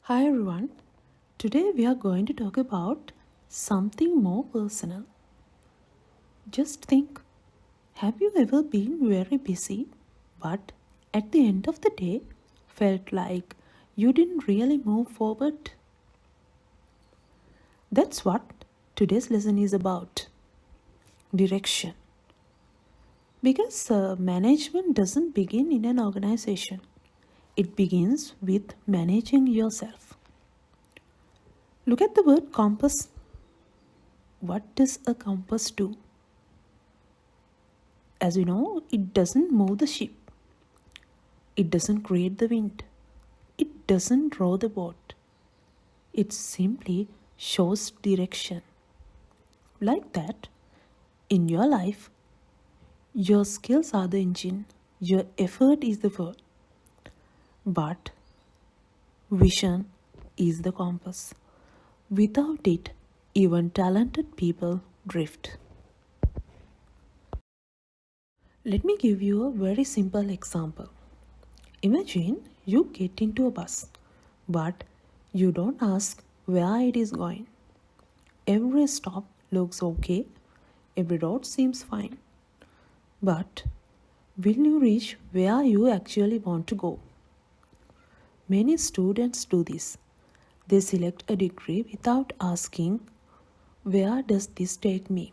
Hi everyone. Today we are going to talk about something more personal. Just think, have you ever been very busy but at the end of the day felt like you didn't really move forward? That's what today's lesson is about. Direction. Because management doesn't begin in an organization. It begins with managing yourself. Look at the word compass. What does a compass do? As you know, it doesn't move the ship, it doesn't create the wind, it doesn't row the boat. It simply shows direction. Like that, in your life, your skills are the engine, your effort is the fuel, but vision is the compass. Without it, even talented people drift. Let me give you a very simple example. Imagine you get into a bus, but you don't ask where it is going. Every stop looks okay, every road seems fine. But will you reach where you actually want to go? Many students do this. They select a degree without asking, where does this take me?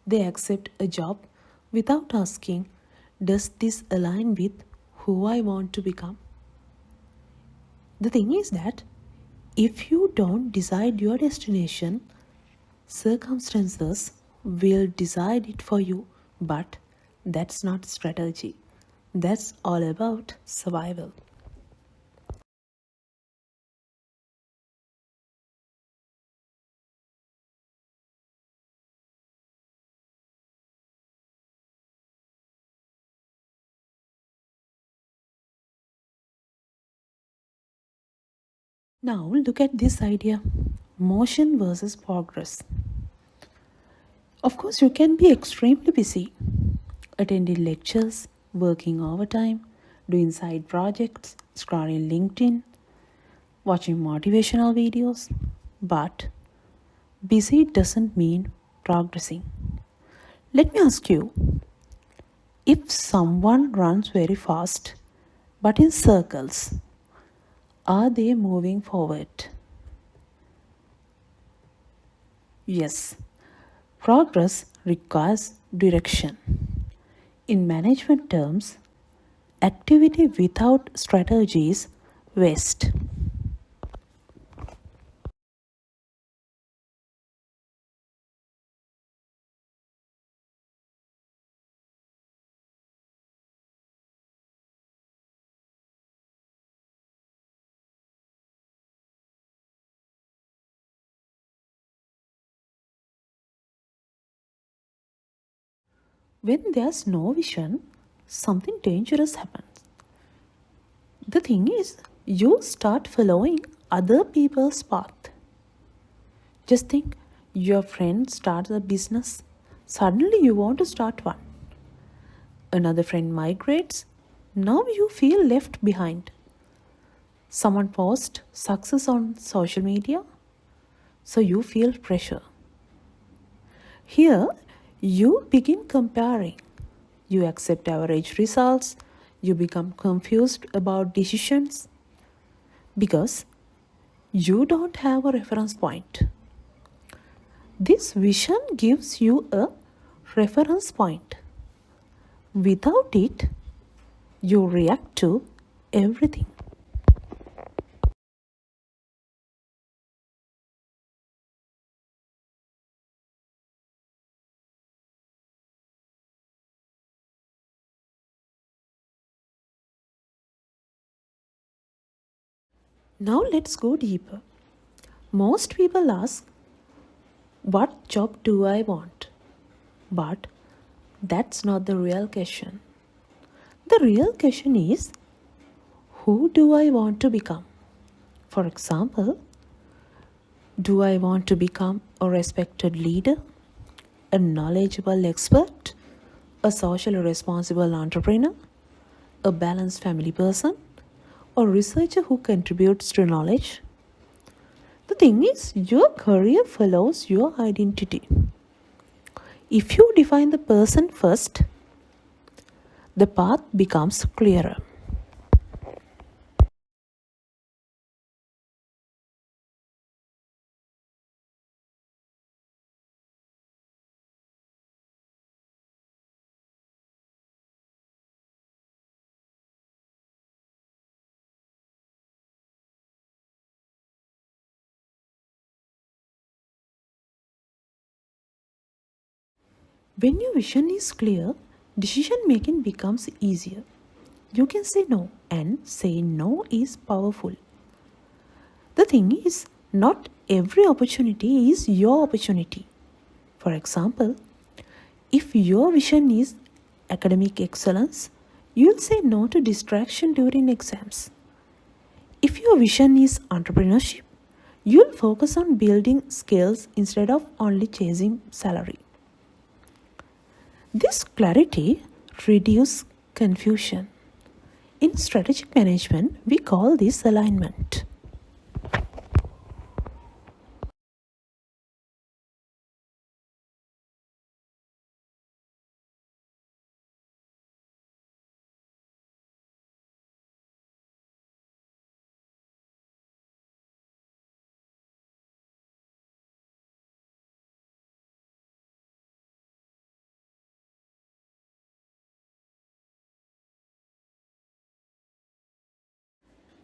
They accept a job without asking, does this align with who I want to become? The thing is that if you don't decide your destination, circumstances will decide it for you, but that's not strategy. That's all about survival. Now, look at this idea, motion versus progress. Of course, you can be extremely busy, attending lectures, working overtime, doing side projects, scrolling LinkedIn, watching motivational videos, but busy doesn't mean progressing. Let me ask you, if someone runs very fast but in circles, are they moving forward? Yes, progress requires direction. In management terms, activity without strategy is waste. When there's no vision, something dangerous happens. The thing is, you start following other people's path. Just think, your friend starts a business, suddenly you want to start one. Another friend migrates, now you feel left behind. Someone posts success on social media, so you feel pressure. Here, you begin comparing. You accept average results, you become confused about decisions because you don't have a reference point. This vision gives you a reference point. Without it, you react to everything. Now let's go deeper. Most people ask, what job do I want? But that's not the real question. The real question is, who do I want to become? For example, do I want to become a respected leader, a knowledgeable expert, a socially responsible entrepreneur, a balanced family person, or researcher who contributes to knowledge. The thing is, your career follows your identity. If you define the person first, the path becomes clearer. When your vision is clear, decision making becomes easier. You can say no, and saying no is powerful. The thing is, not every opportunity is your opportunity. For example, if your vision is academic excellence, you'll say no to distraction during exams. If your vision is entrepreneurship, you'll focus on building skills instead of only chasing salary. This clarity reduces confusion. In strategic management, we call this alignment.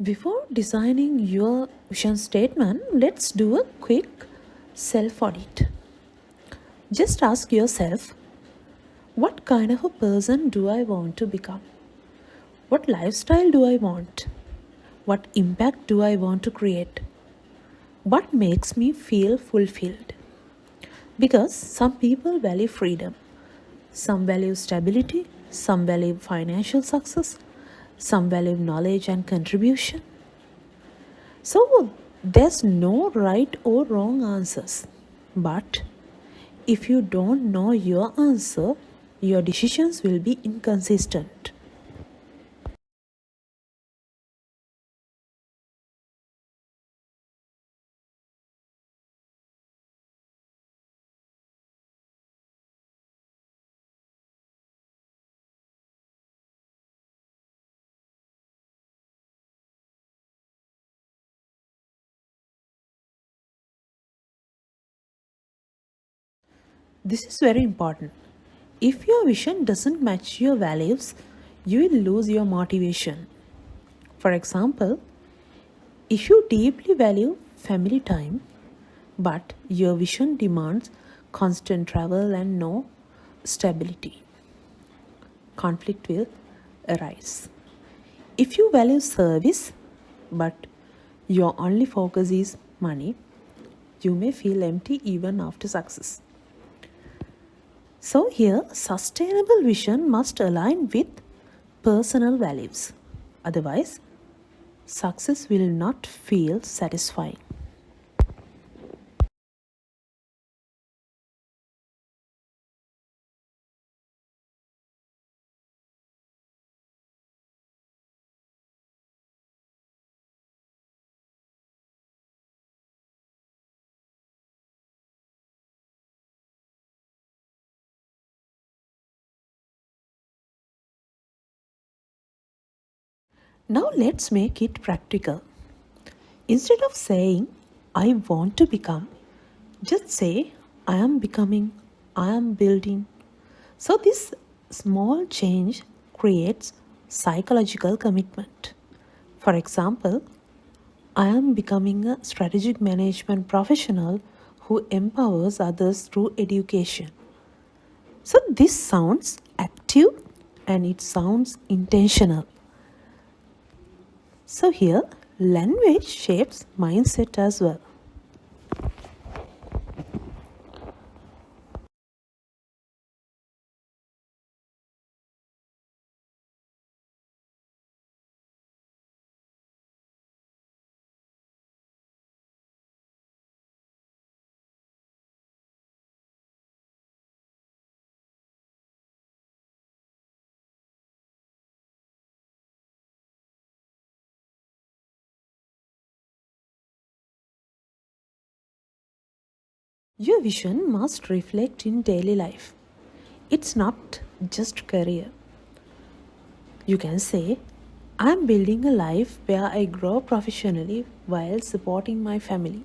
Before designing your vision statement, let's do a quick self audit. Just ask yourself, what kind of a person do I want to become? What lifestyle do I want? What impact do I want to create? What makes me feel fulfilled? Because some people value freedom, some value stability, some value financial success, some value knowledge and contribution. So there's no right or wrong answers. But if you don't know your answer, your decisions will be inconsistent. This is very important. If your vision doesn't match your values, you will lose your motivation. For example, if you deeply value family time, but your vision demands constant travel and no stability, conflict will arise. If you value service, but your only focus is money, you may feel empty even after success. So, here, sustainable vision must align with personal values. Otherwise, success will not feel satisfying. Now, let's make it practical. Instead of saying, I want to become, just say, I am becoming, I am building. So, this small change creates psychological commitment. For example, I am becoming a strategic management professional who empowers others through education. So, this sounds active and it sounds intentional. So, here language shapes mindset as well. Your vision must reflect in daily life. It's not just career. You can say, I'm building a life where I grow professionally while supporting my family.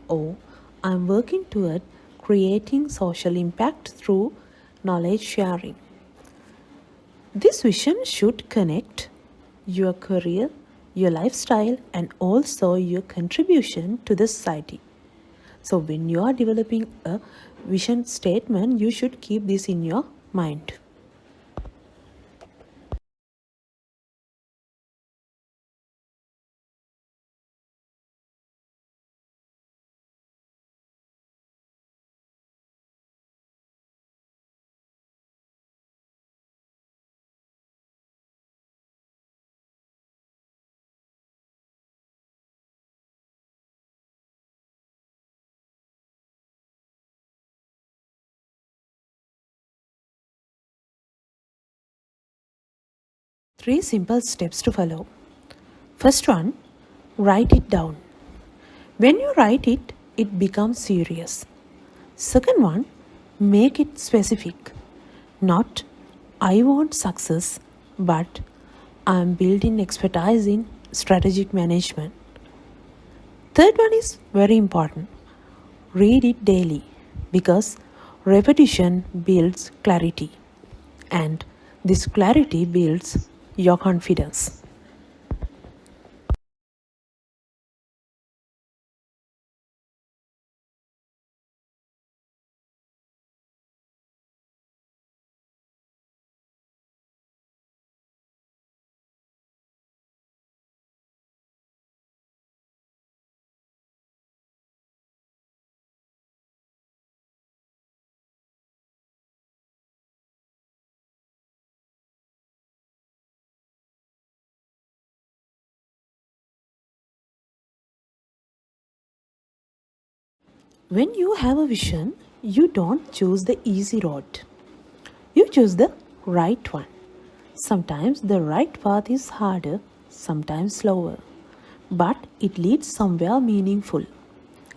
Or I'm working toward creating social impact through knowledge sharing. This vision should connect your career, your lifestyle, and also your contribution to the society. So, when you are developing a vision statement, you should keep this in your mind. Three simple steps to follow. First one, write it down. When you write it, it becomes serious. Second one, make it specific. Not, I want success, but I am building expertise in strategic management. Third one is very important. Read it daily because repetition builds clarity and this clarity builds your confidence. When you have a vision, you don't choose the easy road. You choose the right one. Sometimes the right path is harder, sometimes slower, but it leads somewhere meaningful,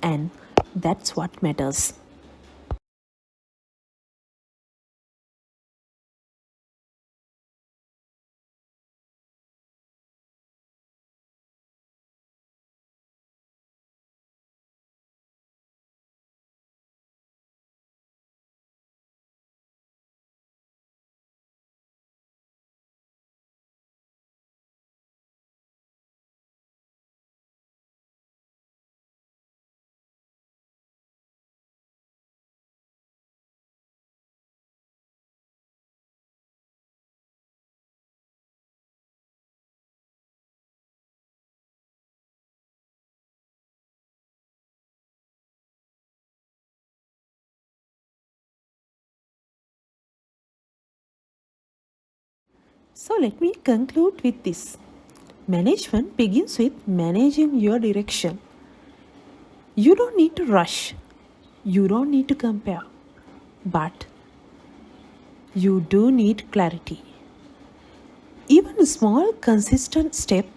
and that's what matters. So let me conclude with this. Management begins with managing your direction. You don't need to rush, you don't need to compare, but you do need clarity. Even a small, consistent step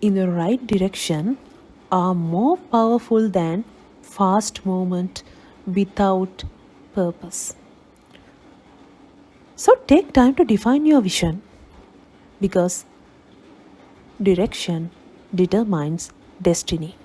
in the right direction are more powerful than fast movement without purpose. So take time to define your vision because direction determines destiny.